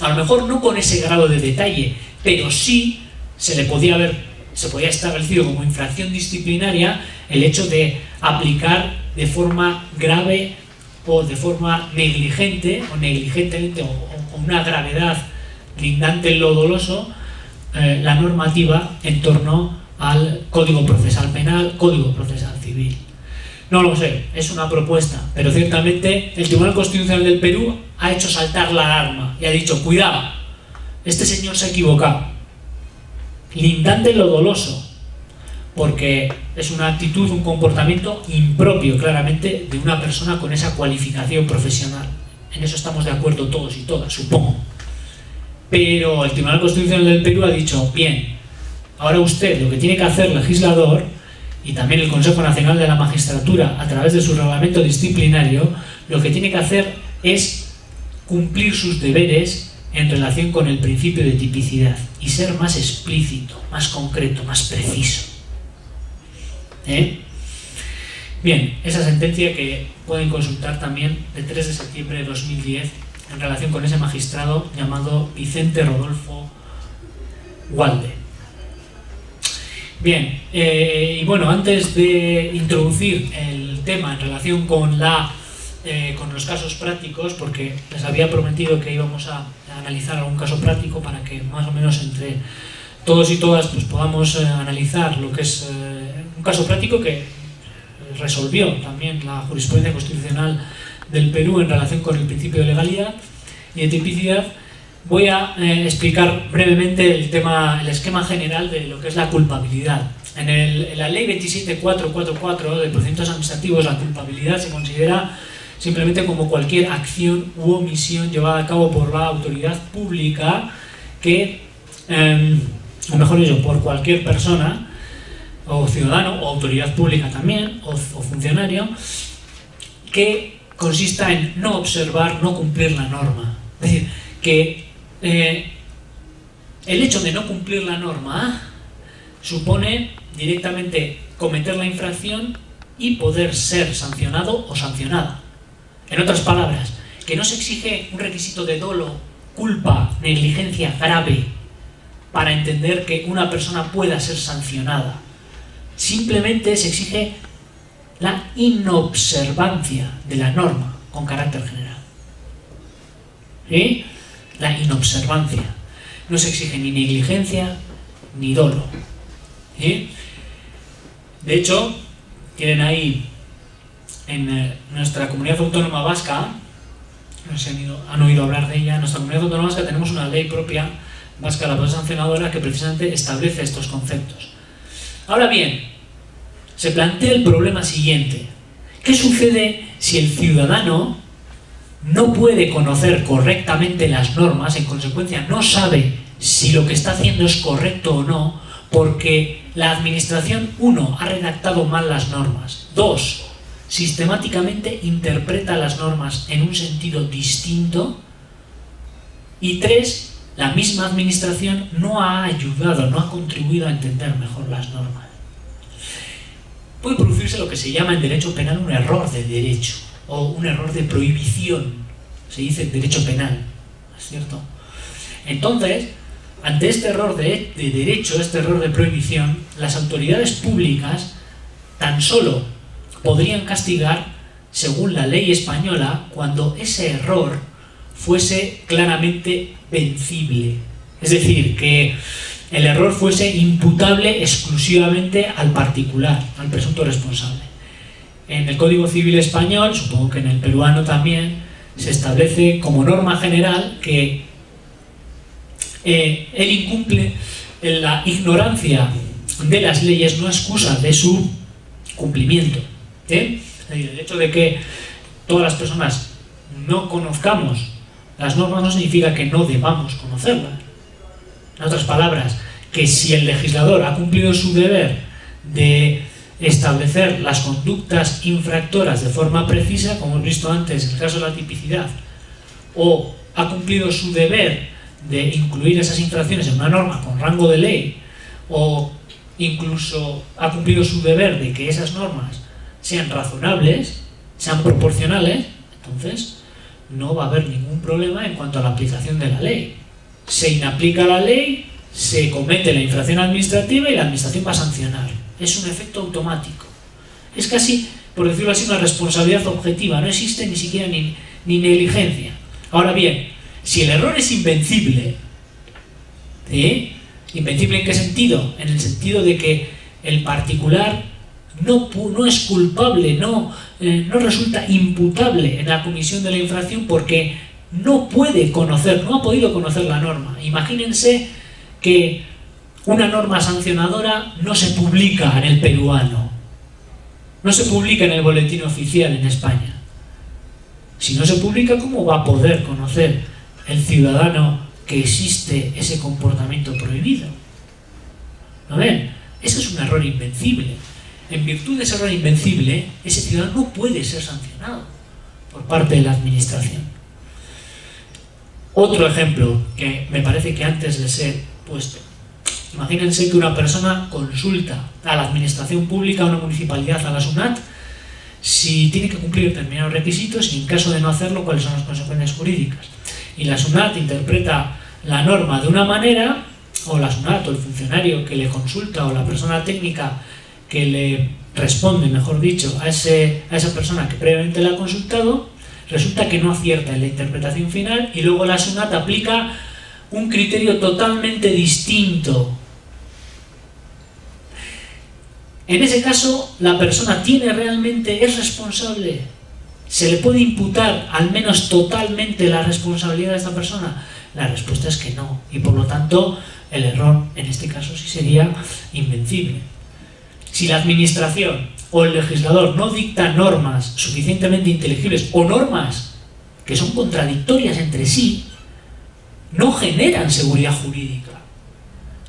A lo mejor no con ese grado de detalle, pero sí se podía establecido como infracción disciplinaria el hecho de aplicar de forma grave o de forma negligente o negligentemente o con una gravedad lindante en lo doloso la normativa en torno al Código Procesal Penal, Código Procesal Civil. No lo sé, es una propuesta, pero ciertamente el Tribunal Constitucional del Perú ha hecho saltar la alarma y ha dicho, cuidado, este señor se ha equivocado. Lindante en lo doloso, porque es una actitud, un comportamiento impropio claramente de una persona con esa cualificación profesional. En eso estamos de acuerdo todos y todas, supongo. Pero el Tribunal Constitucional del Perú ha dicho, bien, ahora usted lo que tiene que hacer, legislador, y también el Consejo Nacional de la Magistratura, a través de su reglamento disciplinario, lo que tiene que hacer es cumplir sus deberes en relación con el principio de tipicidad y ser más explícito, más concreto, más preciso. Bien, esa sentencia que pueden consultar también de 3 de septiembre de 2010 en relación con ese magistrado llamado Vicente Rodolfo Walde. Bien, y bueno, antes de introducir el tema en relación con los casos prácticos, porque les había prometido que íbamos a analizar algún caso práctico para que más o menos entre todos y todas pues podamos analizar lo que es un caso práctico que resolvió también la jurisprudencia constitucional del Perú en relación con el principio de legalidad y de tipicidad. Voy a explicar brevemente el esquema general de lo que es la culpabilidad. En la ley 27444 de procedimientos administrativos, la culpabilidad se considera simplemente como cualquier acción u omisión llevada a cabo por la autoridad pública que, o mejor dicho, por cualquier persona o ciudadano o autoridad pública también o funcionario que consista en no observar, no cumplir la norma. Es decir, que el hecho de no cumplir la norma supone directamente cometer la infracción y poder ser sancionado o sancionada. En otras palabras, que no se exige un requisito de dolo, culpa, negligencia grave para entender que una persona pueda ser sancionada. Simplemente se exige la inobservancia de la norma con carácter general. ¿Sí? La inobservancia. No se exige ni negligencia ni dolo. ¿Sí? De hecho, tienen ahí en nuestra comunidad autónoma vasca, no sé si han oído hablar de ella, en nuestra comunidad autónoma vasca tenemos una ley propia vasca, la Autoridad Sancionadora, que precisamente establece estos conceptos. Ahora bien, se plantea el problema siguiente. ¿Qué sucede si el ciudadano no puede conocer correctamente las normas, en consecuencia no sabe si lo que está haciendo es correcto o no, porque la administración, 1, ha redactado mal las normas, 2, sistemáticamente interpreta las normas en un sentido distinto, y 3, la misma administración no ha ayudado, no ha contribuido a entender mejor las normas? Puede producirse lo que se llama en derecho penal un error de derecho o un error de prohibición, se dice en derecho penal, ¿es cierto? Entonces, ante este error de derecho, este error de prohibición, las autoridades públicas tan solo podrían castigar según la ley española cuando ese error fuese claramente vencible, es decir, que el error fuese imputable exclusivamente al particular, al presunto responsable. En el Código Civil español, supongo que en el peruano también, se establece como norma general que el incumple, la ignorancia de las leyes no excusa de su cumplimiento. El hecho de que todas las personas no conozcamos las normas no significa que no debamos conocerlas. En otras palabras, que si el legislador ha cumplido su deber de establecer las conductas infractoras de forma precisa, como hemos visto antes en el caso de la tipicidad, o ha cumplido su deber de incluir esas infracciones en una norma con rango de ley, o incluso ha cumplido su deber de que esas normas sean razonables, sean proporcionales, entonces no va a haber ningún problema en cuanto a la aplicación de la ley. Se inaplica la ley, se comete la infracción administrativa y la administración va a sancionar. Es un efecto automático. Es casi, por decirlo así, una responsabilidad objetiva. No existe ni siquiera ni negligencia. Ahora bien, si el error es invencible, ¿sí? ¿Invencible en qué sentido? En el sentido de que el particular no es culpable, no resulta imputable en la comisión de la infracción porque no puede conocer, no ha podido conocer la norma. Imagínense que una norma sancionadora no se publica en el peruano, no se publica en el boletín oficial en España. Si no se publica, ¿cómo va a poder conocer el ciudadano que existe ese comportamiento prohibido? ¿No ven? Eso es un error invencible. En virtud de ese error invencible, ese ciudadano no puede ser sancionado por parte de la administración. Otro ejemplo que me parece que antes les he puesto. Imagínense que una persona consulta a la administración pública, a una municipalidad, a la SUNAT, si tiene que cumplir determinados requisitos y en caso de no hacerlo, cuáles son las consecuencias jurídicas. Y la SUNAT interpreta la norma de una manera, o la SUNAT, o el funcionario que le consulta, o la persona técnica que le responde, mejor dicho, a esa persona que previamente le ha consultado, resulta que no acierta en la interpretación final y luego la SUNAT aplica un criterio totalmente distinto. En ese caso, la persona es responsable. ¿Se le puede imputar al menos totalmente la responsabilidad de esta persona? La respuesta es que no, y por lo tanto el error en este caso sí sería invencible. Si la administración o el legislador no dicta normas suficientemente inteligibles o normas que son contradictorias entre sí, no generan seguridad jurídica.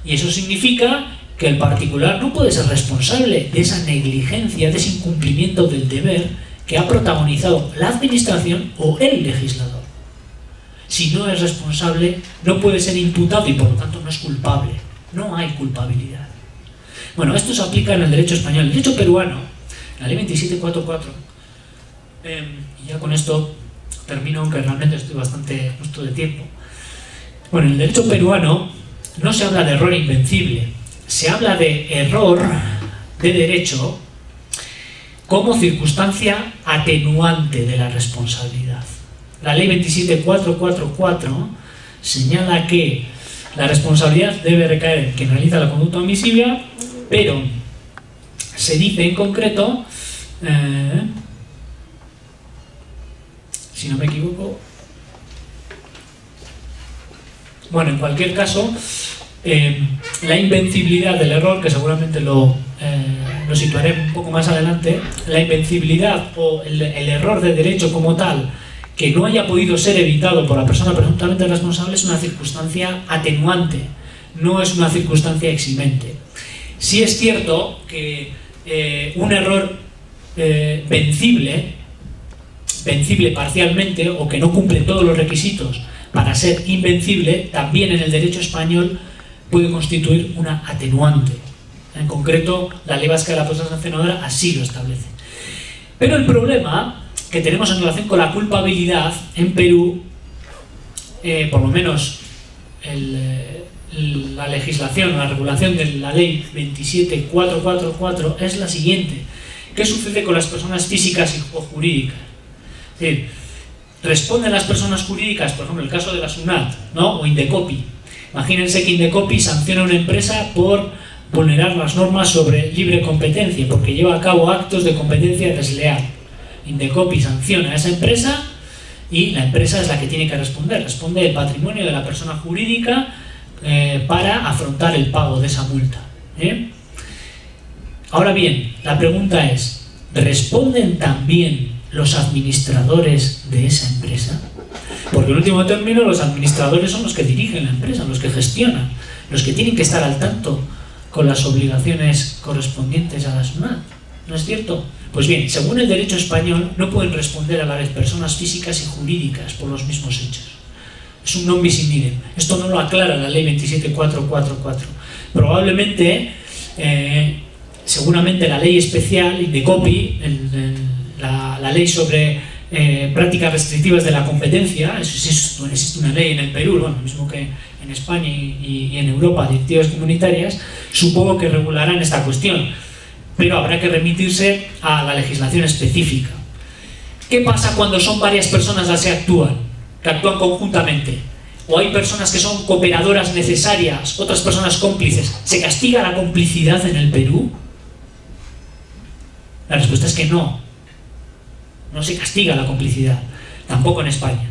Y eso significa que el particular no puede ser responsable de esa negligencia, de ese incumplimiento del deber que ha protagonizado la administración o el legislador. Si no es responsable, no puede ser imputado y por lo tanto no es culpable. No hay culpabilidad. Bueno, esto se aplica en el derecho español. El derecho peruano, la ley 2744, y ya con esto termino, aunque realmente estoy bastante justo de tiempo. Bueno, en el derecho peruano no se habla de error invencible, se habla de error de derecho como circunstancia atenuante de la responsabilidad. La ley 27444 señala que la responsabilidad debe recaer en quien realiza la conducta omisiva, pero se dice en concreto, si no me equivoco, bueno, en cualquier caso, la invencibilidad del error, que seguramente lo situaré un poco más adelante, la invencibilidad o el error de derecho como tal, que no haya podido ser evitado por la persona presuntamente responsable, es una circunstancia atenuante, no es una circunstancia eximente. Sí es cierto que un error vencible parcialmente o que no cumple todos los requisitos para ser invencible, también en el derecho español puede constituir una atenuante. En concreto, la Ley Vasca de la Potestad Sancionadora así lo establece. Pero el problema que tenemos en relación con la culpabilidad en Perú, por lo menos la legislación, la regulación de la Ley 27444 es la siguiente. ¿Qué sucede con las personas físicas o jurídicas? Es decir, responden las personas jurídicas, por ejemplo, el caso de la SUNAT, ¿no? O Indecopi. Imagínense que Indecopi sanciona a una empresa por vulnerar las normas sobre libre competencia, porque lleva a cabo actos de competencia desleal. Indecopi sanciona a esa empresa y la empresa es la que tiene que responder. Responde el patrimonio de la persona jurídica para afrontar el pago de esa multa. Ahora bien, la pregunta es, ¿responden también los administradores de esa empresa? Porque en último término los administradores son los que dirigen la empresa, los que gestionan, los que tienen que estar al tanto con las obligaciones correspondientes a la SUNAT. ¿No es cierto? Pues bien, según el derecho español, no pueden responder a la vez personas físicas y jurídicas por los mismos hechos. Es un non bis in idem. Esto no lo aclara la ley 27444. Probablemente, seguramente la ley especial, Indecopi, la ley sobre prácticas restrictivas de la competencia. Existe una ley en el Perú, bueno, mismo que en España y en Europa, directivas comunitarias, supongo que regularán esta cuestión, pero habrá que remitirse a la legislación específica. ¿Qué pasa cuando son varias personas las que actúan conjuntamente? ¿O hay personas que son cooperadoras necesarias, otras personas cómplices? ¿Se castiga la complicidad en el Perú? La respuesta es que no. No se castiga la complicidad, tampoco en España.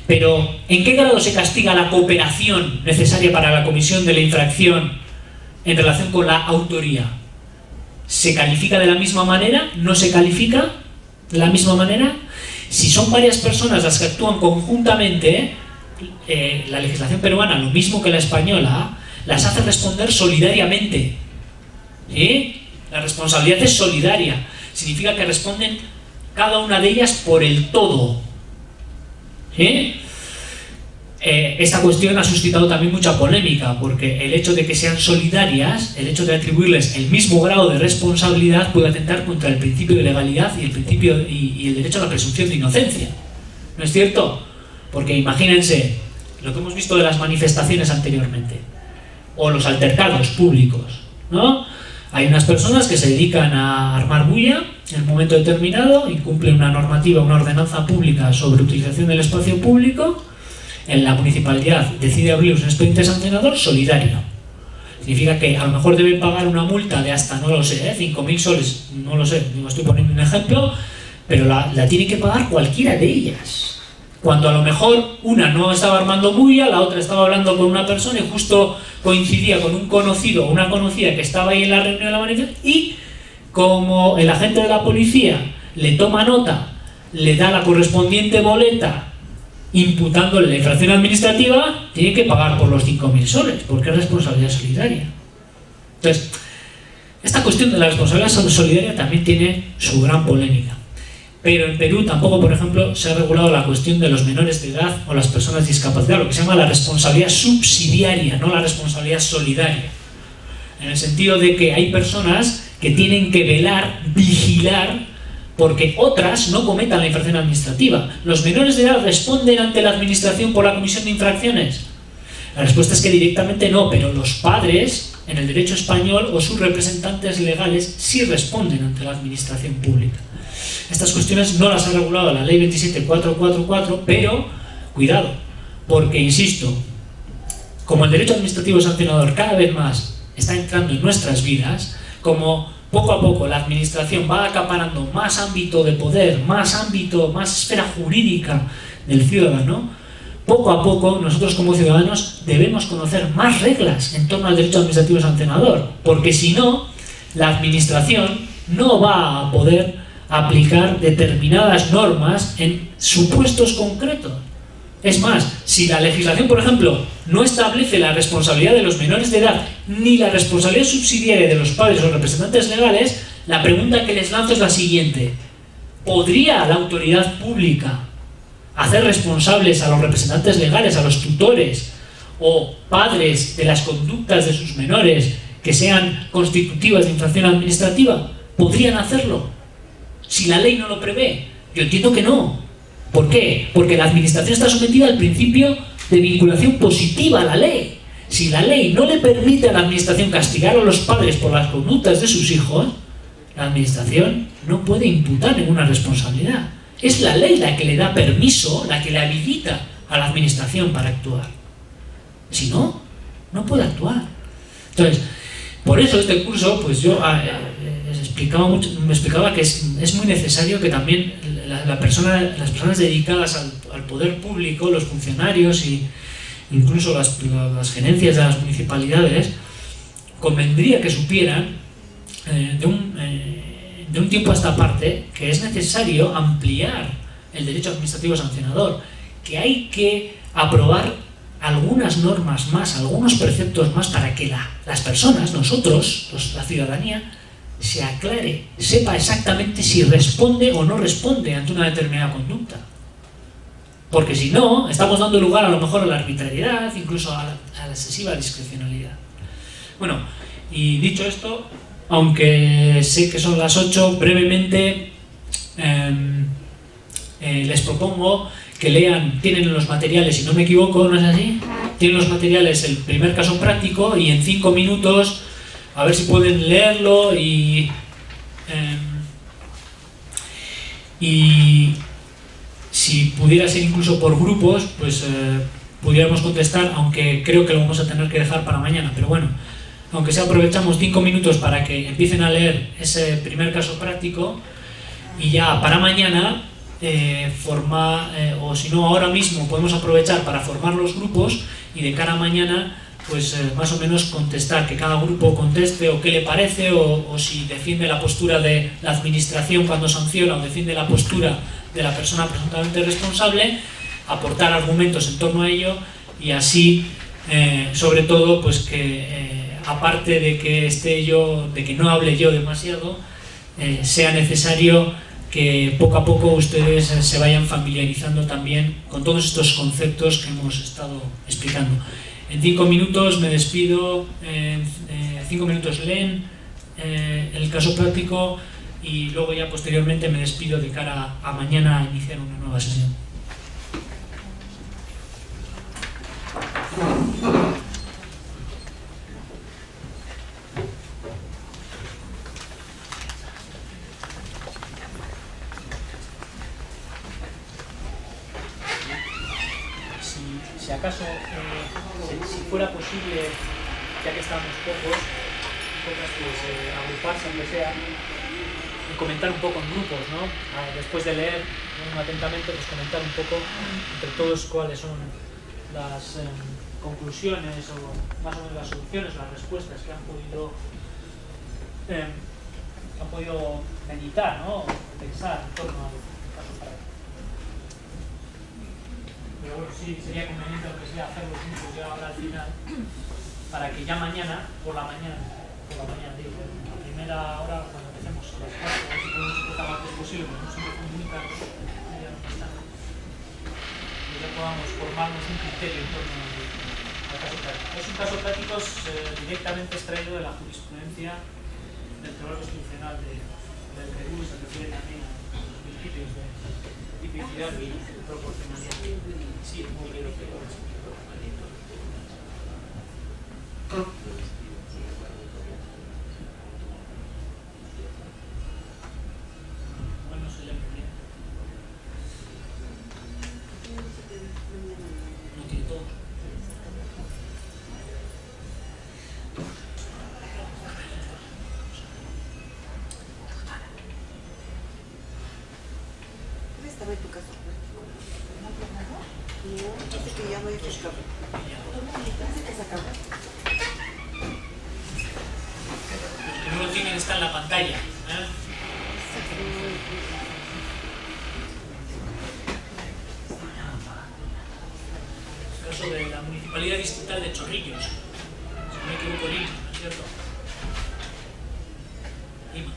Pero, ¿en qué grado se castiga la cooperación necesaria para la comisión de la infracción en relación con la autoría? ¿Se califica de la misma manera? ¿No se califica de la misma manera? Si son varias personas las que actúan conjuntamente, la legislación peruana, lo mismo que la española, las hace responder solidariamente. ¿Sí? La responsabilidad es solidaria. Significa que responden cada una de ellas por el todo. ¿Sí? Esta cuestión ha suscitado también mucha polémica, porque el hecho de que sean solidarias, el hecho de atribuirles el mismo grado de responsabilidad puede atentar contra el principio de legalidad y el derecho a la presunción de inocencia. ¿No es cierto? Porque imagínense lo que hemos visto de las manifestaciones anteriormente, o los altercados públicos, ¿no? Hay unas personas que se dedican a armar bulla en un momento determinado, incumplen una normativa, una ordenanza pública sobre utilización del espacio público. En la municipalidad decide abrir un expediente sancionador solidario. Significa que a lo mejor deben pagar una multa de hasta, no lo sé, 5.000 soles, no lo sé, no estoy poniendo un ejemplo, pero la tiene que pagar cualquiera de ellas. Cuando a lo mejor una no estaba armando bulla, la otra estaba hablando con una persona y justo coincidía con un conocido o una conocida que estaba ahí en la reunión de la manifestación, y como el agente de la policía le toma nota, le da la correspondiente boleta imputándole la infracción administrativa, tiene que pagar por los 5.000 soles, porque es responsabilidad solidaria. Entonces, esta cuestión de la responsabilidad solidaria también tiene su gran polémica. Pero en Perú tampoco, por ejemplo, se ha regulado la cuestión de los menores de edad o las personas discapacitadas, lo que se llama la responsabilidad subsidiaria, no la responsabilidad solidaria. En el sentido de que hay personas que tienen que velar, vigilar, porque otras no cometan la infracción administrativa. ¿Los menores de edad responden ante la administración por la comisión de infracciones? La respuesta es que directamente no, pero los padres, en el derecho español, o sus representantes legales, sí responden ante la administración pública. Estas cuestiones no las ha regulado la Ley 27444, pero cuidado, porque, insisto, como el derecho administrativo sancionador cada vez más está entrando en nuestras vidas, como poco a poco la administración va acaparando más ámbito de poder, más ámbito, más esfera jurídica del ciudadano, poco a poco nosotros como ciudadanos debemos conocer más reglas en torno al derecho administrativo sancionador, porque si no, la administración no va a poder aplicar determinadas normas en supuestos concretos. Es más, si la legislación, por ejemplo, no establece la responsabilidad de los menores de edad ni la responsabilidad subsidiaria de los padres o representantes legales, la pregunta que les lanzo es la siguiente: ¿podría la autoridad pública hacer responsables a los representantes legales, a los tutores o padres de las conductas de sus menores que sean constitutivas de infracción administrativa? ¿Podrían hacerlo si la ley no lo prevé? Yo entiendo que no. ¿Por qué? Porque la administración está sometida al principio de vinculación positiva a la ley. Si la ley no le permite a la administración castigar a los padres por las conductas de sus hijos, la administración no puede imputar ninguna responsabilidad. Es la ley la que le da permiso, la que le habilita a la administración para actuar. Si no, no puede actuar. Entonces, por eso este curso, pues yo me explicaba que es muy necesario que también las personas dedicadas al poder público, los funcionarios e incluso las gerencias de las municipalidades, convendría que supieran de un tiempo a esta parte que es necesario ampliar el derecho administrativo sancionador, que hay que aprobar algunas normas más, algunos preceptos más para que las personas, nosotros, la ciudadanía, se aclare, sepa exactamente si responde o no responde ante una determinada conducta. Porque si no, estamos dando lugar a lo mejor a la arbitrariedad, incluso a la excesiva discrecionalidad. Bueno, y dicho esto, aunque sé que son las 8, brevemente les propongo que lean, tienen los materiales, si no me equivoco, ¿no es así? Tienen los materiales, el primer caso práctico, y en 5 minutos, a ver si pueden leerlo y si pudiera ser incluso por grupos, pues pudiéramos contestar, aunque creo que lo vamos a tener que dejar para mañana, pero bueno, aunque sea aprovechamos 5 minutos para que empiecen a leer ese primer caso práctico y ya para mañana o si no ahora mismo podemos aprovechar para formar los grupos y de cara a mañana pues más o menos contestar, que cada grupo conteste o qué le parece o si defiende la postura de la administración cuando sanciona o defiende la postura de la persona presuntamente responsable, aportar argumentos en torno a ello y así sobre todo pues que aparte de que de que no hable yo demasiado, sea necesario que poco a poco ustedes se vayan familiarizando también con todos estos conceptos que hemos estado explicando. En 5 minutos me despido, en 5 minutos leen el caso práctico y luego ya posteriormente me despido de cara a mañana a iniciar una nueva sesión. Si acaso, si fuera posible, ya que estamos pocas, pues agruparse aunque sea y comentar un poco en grupos, ¿no? Después de leer atentamente, pues comentar un poco entre todos cuáles son las conclusiones o más o menos las soluciones, las respuestas que han podido meditar, ¿no? Pensar en torno al caso práctico. Pero bueno, sí sería conveniente aunque sea hacerlo juntos ya ahora al final, para que ya mañana, por la mañana digo, a primera hora cuando empecemos a las 4, a ver si podemos empezar lo antes posible, porque no siempre comunican, y ya podamos formarnos un criterio en torno al caso práctico. Es un caso práctico directamente extraído de la jurisprudencia del Tribunal Constitucional del Perú y se refiere también a los principios de tipicidad y proporcionalidad. Sí, muy bien, bueno, se llama bien. No tiene todo. Estaba en tu casa. No, dice que ya no hay que escapar. Dice que se acabó. Los que no lo tienen está en la pantalla. El caso de la Municipalidad Distrital de Chorrillos. Si no me equivoco, Lima, ¿no es cierto? Lima.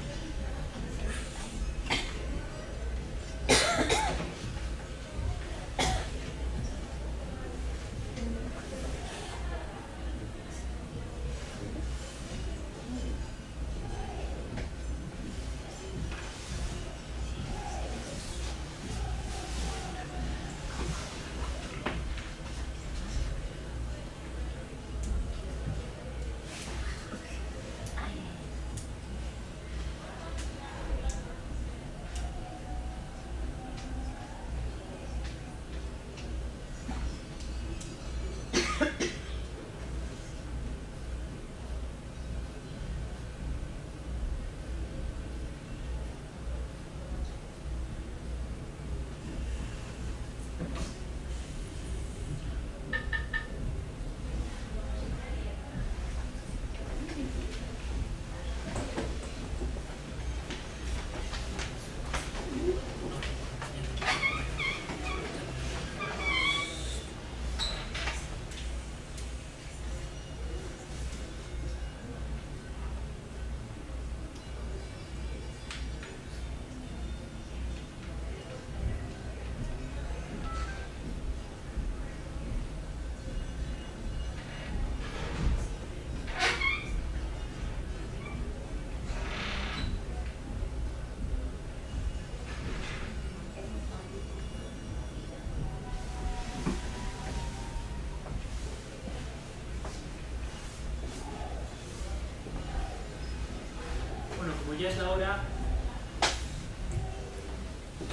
ya es la hora,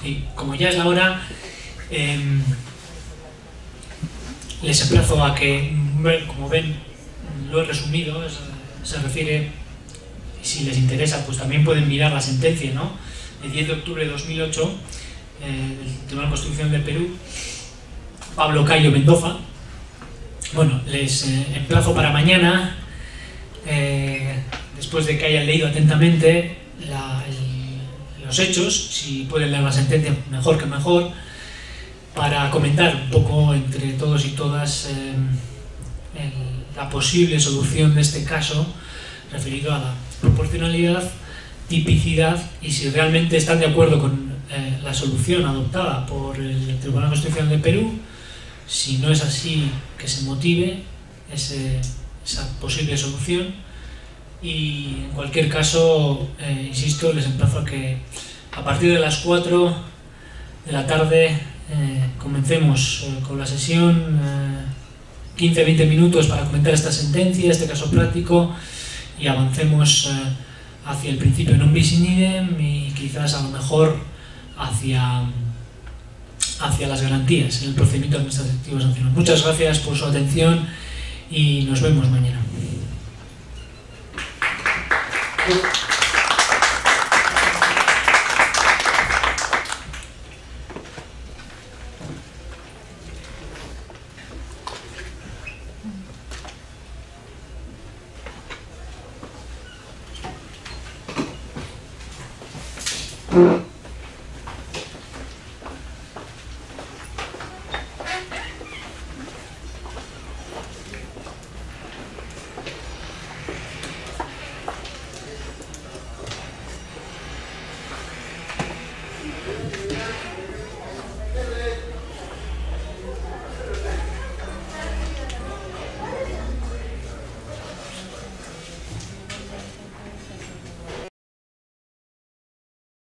y como ya es la hora, les emplazo a que, como ven, lo he resumido, se refiere, si les interesa, pues también pueden mirar la sentencia, ¿no?, el 10 de octubre de 2008 del Tribunal Constitucional del Perú, Pablo Cayo Mendoza. Bueno, les emplazo para mañana, después de que hayan leído atentamente los hechos, si pueden leer la sentencia, mejor que mejor, para comentar un poco entre todos y todas la posible solución de este caso referido a la proporcionalidad, tipicidad y si realmente están de acuerdo con la solución adoptada por el Tribunal Constitucional de Perú. Si no es así, que se motive esa posible solución. Y en cualquier caso, insisto, les emplazo a que a partir de las 4 de la tarde comencemos con la sesión, 15-20 minutos para comentar esta sentencia, este caso práctico, y avancemos hacia el principio non bis in idem y quizás a lo mejor hacia las garantías en el procedimiento administrativo sancionador. Muchas gracias por su atención y nos vemos mañana. Mm.